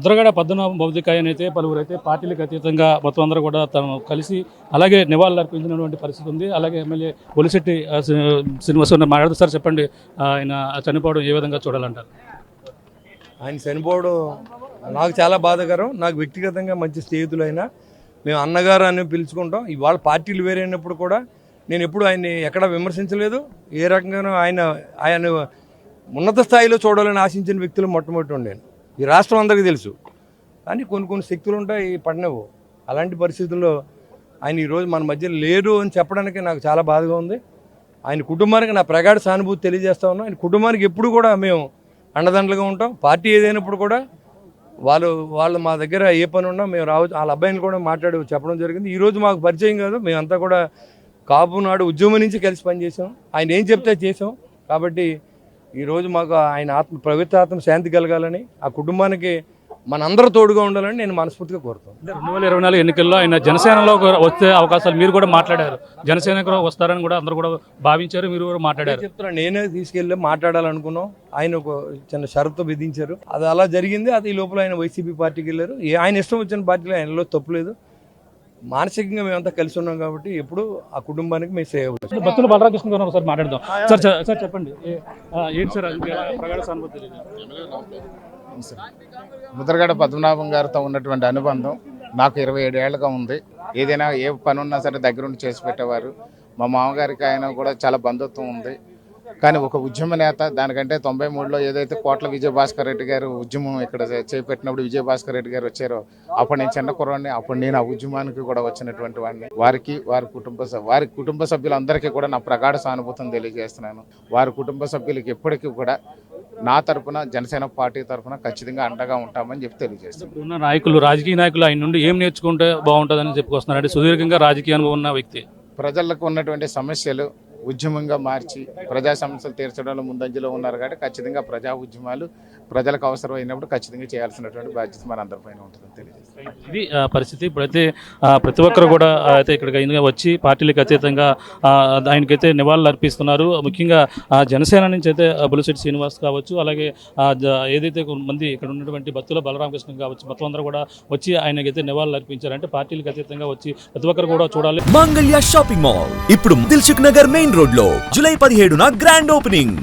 ముద్రగడ పద్మనాభం భౌతికాయన అయితే పలువురు అయితే పార్టీలకు అతీతంగా మొత్తం అందరూ కూడా తను కలిసి అలాగే నివాళులు అర్పించినటువంటి పరిస్థితి ఉంది. అలాగే ఎమ్మెల్యే బొలిశెట్టి శ్రీనివాస్ మాట్లాడుతూ సార్ చెప్పండి, ఆయన చనిపోవడం ఏ విధంగా చూడాలంటారు? ఆయన చనిపోవడం నాకు చాలా బాధాకరం. నాకు వ్యక్తిగతంగా మంచి స్నేహితులైనా మేము అన్నగారు అని పిలుచుకుంటాం. ఇవాళ పార్టీలు వేరైనప్పుడు కూడా నేను ఎప్పుడు ఆయన్ని ఎక్కడా విమర్శించలేదు. ఏ రకంగానూ ఆయన ఉన్నత స్థాయిలో చూడాలని ఆశించిన వ్యక్తులు మొట్టమొదటి ఉండేను. ఈ రాష్ట్రం అందరికీ తెలుసు. కానీ కొన్ని శక్తులు ఉంటాయి పడినవు. అలాంటి పరిస్థితుల్లో ఆయన ఈరోజు మన మధ్య లేరు అని చెప్పడానికి నాకు చాలా బాధగా ఉంది. ఆయన కుటుంబానికి నా ప్రగాఢ సానుభూతి తెలియజేస్తా ఉన్నాం. ఆయన కుటుంబానికి ఎప్పుడు కూడా మేము అండదండలుగా ఉంటాం. పార్టీ ఏదైనప్పుడు కూడా వాళ్ళు మా దగ్గర ఏ పని ఉన్నా మేము రావచ్చు. వాళ్ళ అబ్బాయిని కూడా మాట్లాడి చెప్పడం జరిగింది. ఈరోజు మాకు పరిచయం కాదు, మేమంతా కూడా కాపు నాడు ఉద్యమం నుంచి కలిసి పనిచేసాం. ఆయన ఏం చెప్తే చేసాం. కాబట్టి ఈరోజు మాకు ఆయన పవిత్ర ఆత్మ శాంతి కలగాలని, ఆ కుటుంబానికి మనందరూ తోడుగా ఉండాలని నేను మనస్ఫూర్తిగా కోరుతాను. 2024 ఎన్నికల్లో ఆయన జనసేనలో వచ్చే అవకాశాలు మీరు కూడా మాట్లాడారు. జనసేనకు వస్తారని కూడా అందరూ కూడా భావించారు, మీరు కూడా మాట్లాడారు. చెప్తున్నాను, నేనే తీసుకెళ్ళి మాట్లాడాలనుకున్నాం. ఆయన ఒక చిన్న షరతు విధించారు. అది అలా జరిగింది. అది ఈ లోపల ఆయన వైసీపీ పార్టీకి వెళ్ళారు. ఆయన ఇష్టం వచ్చిన పార్టీలో ఆయనలో తప్పులేదు. మానసికంగా మేమంతా కలిసి ఉన్నాం కాబట్టి ఎప్పుడు ఆ కుటుంబానికి మేము సేవ అవుతాం. బత్తుల బలరామకృష్ణ గారు ఒకసారి మాట్లాడదాం. సార్ చెప్పండి, ఏంటి సార్ ప్రగాఢ సానుభూతి? ముద్రగడ పద్మనాభం గారితో ఉన్నటువంటి అనుబంధం నాకు 27 ఏళ్ళగా ఉంది. ఏదైనా ఏ పని ఉన్నా సరే దగ్గరుండి చేసి పెట్టేవారు. మా మామగారికి ఆయన కూడా చాలా బంధుత్వం ఉంది. కానీ ఒక ఉద్యమ నేత, దానికంటే 93లో ఏదైతే కోట్ల విజయభాస్కర్ రెడ్డి గారు ఉద్యమం ఇక్కడ చేపట్టినప్పుడు విజయభాస్కర్ రెడ్డి గారు వచ్చారో అప్పుడు నేను చిన్న కుర్రాడిని. అప్పుడు నేను ఆ ఉద్యమానికి కూడా వచ్చినటువంటి వాడిని. వారి కుటుంబ సభ్యులందరికీ కూడా నా ప్రగాఢ సానుభూతిని తెలియజేస్తున్నాను. వారి కుటుంబ సభ్యులకి ఎప్పటికీ కూడా నా తరఫున, జనసేన పార్టీ తరఫున ఖచ్చితంగా అండగా ఉంటామని చెప్పి తెలియజేస్తున్నాను. రాజకీయ నాయకులు ఆయన నుండి ఏం నేర్చుకుంటే బాగుంటుందని చెప్పుకొస్తున్నారు? అంటే సుదీర్ఘంగా రాజకీయ అనుభవం ఉన్న వ్యక్తి, ప్రజలకు ఉన్నటువంటి సమస్యలు ఉద్యమంగా మార్చి ప్రజా సమస్యలు తీర్చడంలో ముందంజలో ఉన్నారు. కాబట్టి ఖచ్చితంగా ప్రజా ఉద్యమాలు ప్రజలకు అవసరమైనప్పుడు ఖచ్చితంగా చేయాల్సినటువంటి బాధ్యత మన అందరిపైన ఉంటుందని తెలియజేస్తాం. ఇది పరిస్థితి. ఇప్పుడైతే ప్రతి ఒక్కరు కూడా అయితే ఇక్కడికి వచ్చి పార్టీలకు అతీతంగా ఆయనకైతే నివాళులు అర్పిస్తున్నారు. ముఖ్యంగా జనసేన నుంచి అయితే బొలిశెట్టి శ్రీనివాస్ కావచ్చు, అలాగే ఏదైతే మంది ఇక్కడ ఉన్నటువంటి బత్తుల బలరామకృష్ణ కావచ్చు, మొత్తం అందరూ కూడా వచ్చి ఆయనకైతే నివాళులు అర్పించారు. అంటే పార్టీలకు అతీతంగా వచ్చి ప్రతి ఒక్కరు కూడా చూడాలి. మంగళ్య షాపింగ్ మాల్ ఇప్పుడు దిల్సుఖ్ నగర్ మెయిన్ రోడ్ లో జూలై 17న గ్రాండ్ ఓపెనింగ్.